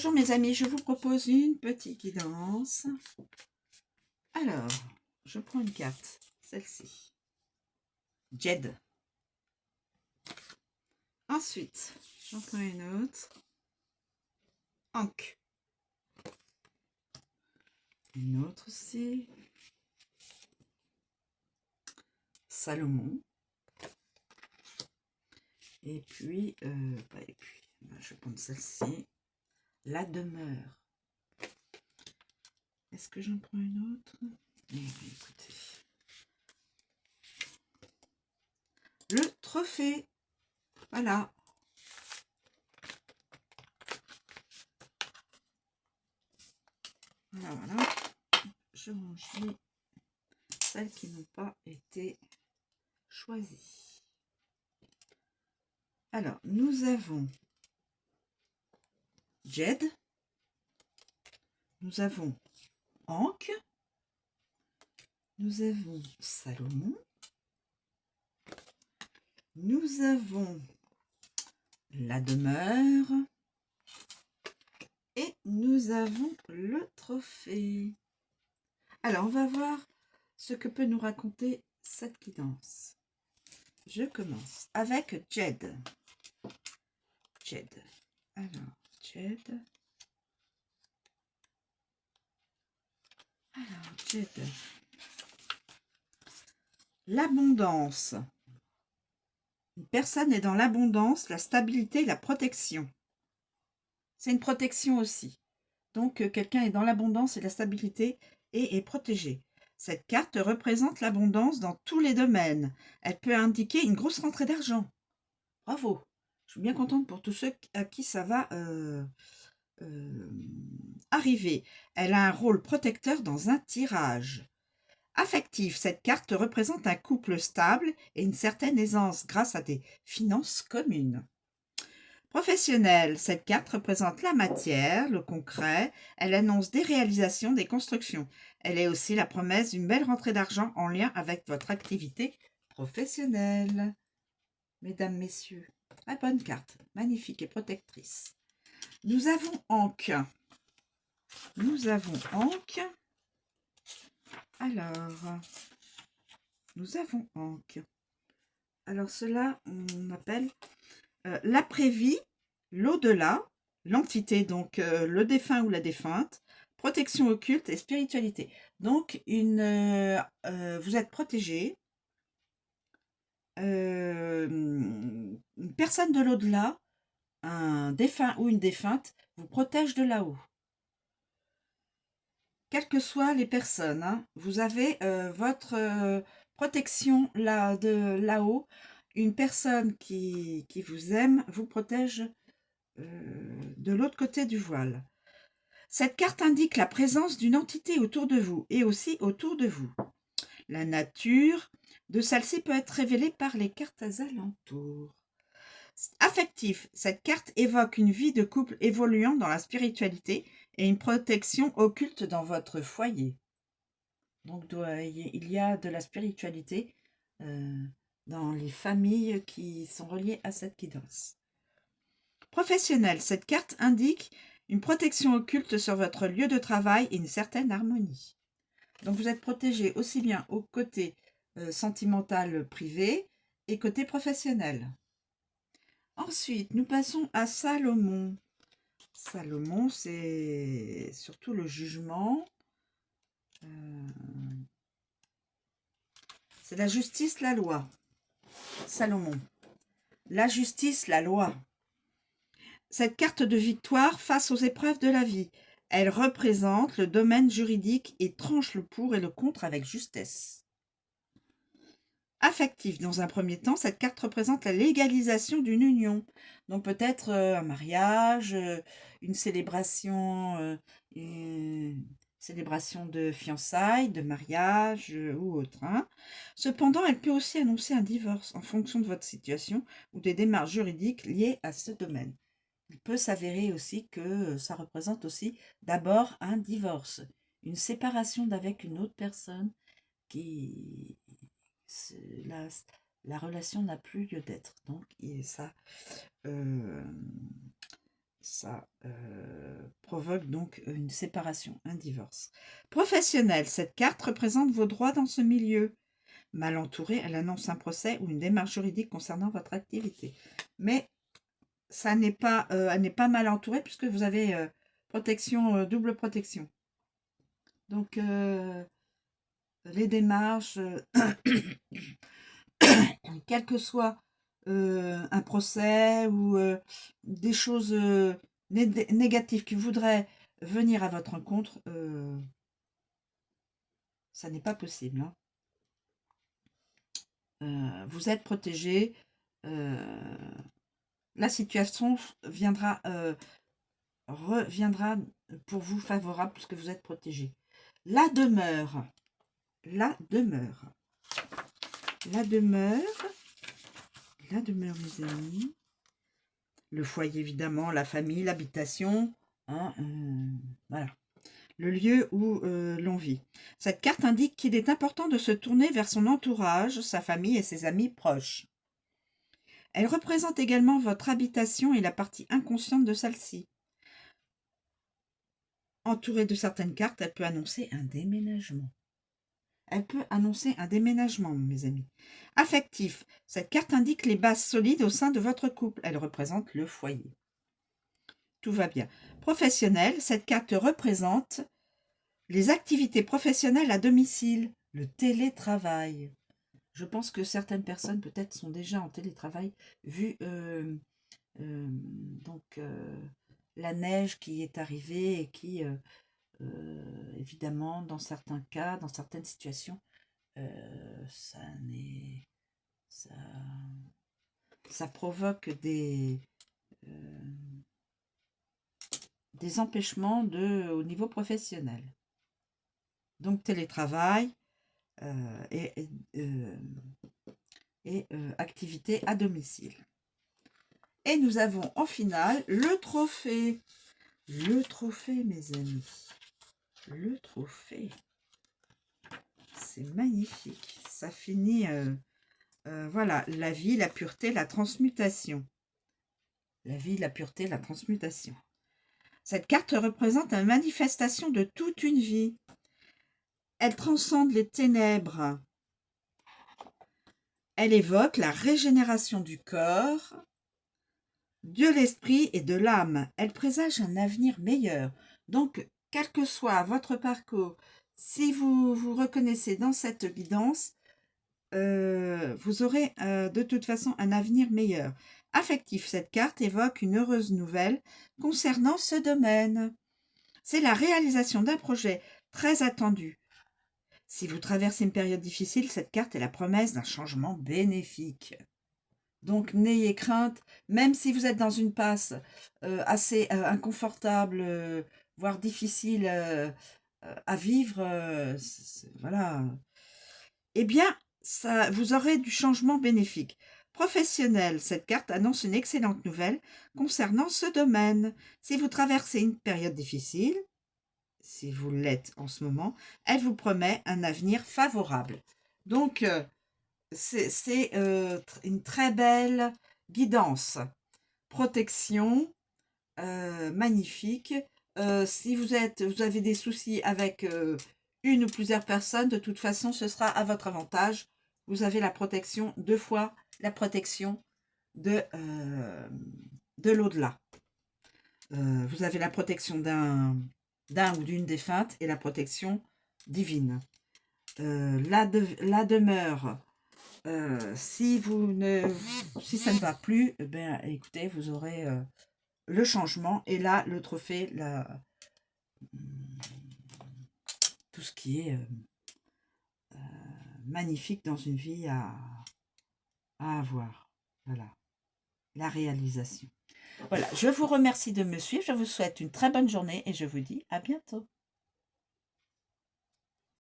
Bonjour mes amis, je vous propose une petite guidance. Alors, je prends une carte, celle-ci. Jed. Ensuite, j'en prends une autre. Ankh. Une autre aussi. Salomon. Et puis, je vais prendre celle-ci. La demeure. Est-ce que j'en prends une autre? Écoutez. Le trophée. Voilà. Voilà. Je range celles qui n'ont pas été choisies. Alors, nous avons Jed, nous avons Ankh, nous avons Salomon, nous avons la demeure et nous avons le trophée. Alors, on va voir ce que peut nous raconter cette guidance. Je commence avec Jed. Jed. Alors, Jed. L'abondance. Une personne est dans l'abondance, la stabilité, la protection. C'est une protection aussi. Donc, quelqu'un est dans l'abondance et la stabilité et est protégé. Cette carte représente l'abondance dans tous les domaines. Elle peut indiquer une grosse rentrée d'argent. Bravo. Je suis bien contente pour tous ceux à qui ça va arriver. Elle a un rôle protecteur dans un tirage. Affectif, cette carte représente un couple stable et une certaine aisance grâce à des finances communes. Professionnel, cette carte représente la matière, le concret, elle annonce des réalisations, des constructions. Elle est aussi la promesse d'une belle rentrée d'argent en lien avec votre activité professionnelle. Mesdames, messieurs, la bonne carte, magnifique et protectrice. Nous avons Ankh. Nous avons Ankh. Alors, nous avons Ankh. Alors, cela, on appelle l'après-vie, l'au-delà, l'entité, donc le défunt ou la défunte, protection occulte et spiritualité. Donc, vous êtes protégé. Une personne de l'au-delà, un défunt ou une défunte, vous protège de là-haut. Quelles que soient les personnes, hein, vous avez votre protection de là-haut. Une personne qui vous aime vous protège de l'autre côté du voile. Cette carte indique la présence d'une entité autour de vous et aussi autour de vous. La nature de celle-ci peut être révélée par les cartes alentours. Affectif, cette carte évoque une vie de couple évoluant dans la spiritualité et une protection occulte dans votre foyer. Donc il y a de la spiritualité dans les familles qui sont reliées à cette guidance. Professionnel, cette carte indique une protection occulte sur votre lieu de travail et une certaine harmonie. Donc vous êtes protégé aussi bien au côté sentimental privé et côté professionnel. Ensuite, nous passons à Salomon. Salomon, c'est surtout le jugement. C'est la justice, la loi. Salomon. La justice, la loi. Cette carte de victoire face aux épreuves de la vie. Elle représente le domaine juridique et tranche le pour et le contre avec justesse. Affectif, dans un premier temps, cette carte représente la légalisation d'une union. Donc peut-être un mariage, une célébration de fiançailles, de mariage ou autre. Hein. Cependant, elle peut aussi annoncer un divorce en fonction de votre situation ou des démarches juridiques liées à ce domaine. Il peut s'avérer aussi que ça représente aussi d'abord un divorce, une séparation d'avec une autre personne qui la relation n'a plus lieu d'être. Donc ça provoque donc une séparation, un divorce. Professionnel, cette carte représente vos droits dans ce milieu. Mal entourée, elle annonce un procès ou une démarche juridique concernant votre activité. Mais ça n'est pas, elle n'est pas mal entourée puisque vous avez protection, double protection. Donc, les démarches, quel que soit un procès ou des choses négatives qui voudraient venir à votre rencontre, ça n'est pas possible, hein. Vous êtes protégé. La situation reviendra pour vous favorable puisque vous êtes protégé. La demeure, la demeure, la demeure, la demeure, mes amis. Le foyer, évidemment, la famille, l'habitation, hein, voilà. Le lieu où l'on vit. Cette carte indique qu'il est important de se tourner vers son entourage, sa famille et ses amis proches. Elle représente également votre habitation et la partie inconsciente de celle-ci. Entourée de certaines cartes, elle peut annoncer un déménagement. Elle peut annoncer un déménagement, mes amis. Affectif, cette carte indique les bases solides au sein de votre couple. Elle représente le foyer. Tout va bien. Professionnel, cette carte représente les activités professionnelles à domicile, le télétravail. Je pense que certaines personnes peut-être sont déjà en télétravail vu la neige qui est arrivée et qui, évidemment, dans certains cas, dans certaines situations, ça provoque des empêchements au niveau professionnel. Donc télétravail et activité à domicile. Et nous avons en finale le trophée. Le trophée, mes amis. Le trophée. C'est magnifique. Ça finit, voilà, la vie, la pureté, la transmutation. La vie, la pureté, la transmutation. Cette carte représente une manifestation de toute une vie. Elle transcende les ténèbres. Elle évoque la régénération du corps, de l'esprit et de l'âme. Elle présage un avenir meilleur. Donc, quel que soit votre parcours, si vous vous reconnaissez dans cette guidance, vous aurez de toute façon un avenir meilleur. Affectif, cette carte évoque une heureuse nouvelle concernant ce domaine. C'est la réalisation d'un projet très attendu. Si vous traversez une période difficile, cette carte est la promesse d'un changement bénéfique. Donc, n'ayez crainte, même si vous êtes dans une passe assez inconfortable, voire difficile à vivre, voilà. Eh bien, vous aurez du changement bénéfique. Professionnel, cette carte annonce une excellente nouvelle concernant ce domaine. Si vous traversez une période difficile, si vous l'êtes en ce moment, elle vous promet un avenir favorable. Donc, c'est une très belle guidance. Protection, magnifique. Si vous avez des soucis avec une ou plusieurs personnes, de toute façon, ce sera à votre avantage. Vous avez la protection, 2 fois la protection de l'au-delà. Vous avez la protection d'un ou d'une défunte et la protection divine. La demeure, si ça ne va plus, ben, écoutez, vous aurez le changement. Et là, le trophée, tout ce qui est magnifique dans une vie à avoir. Voilà, la réalisation. Voilà, je vous remercie de me suivre. Je vous souhaite une très bonne journée et je vous dis à bientôt.